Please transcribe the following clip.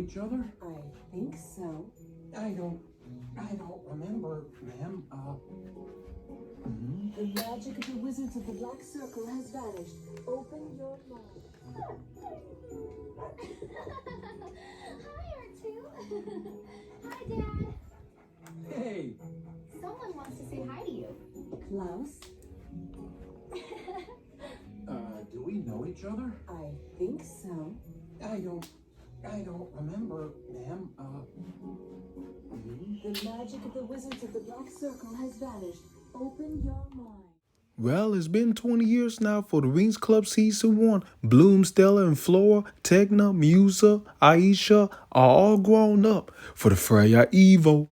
each other? I think so. I don't remember, ma'am. The magic of the wizards of the Black Circle has vanished. Open your mind. Hi, R2. Hi, Dad. Hey, Someone wants to say hi to you. Klaus, do we know each other? I think so. I don't remember, ma'am. The magic of the wizards of the Black Circle has vanished. Open your mind. Well, it's been 20 years now for the Winx Club Season 1. Bloom, Stella, and Flora, Tegna, Musa, Aisha are all grown up for the Freya Evo.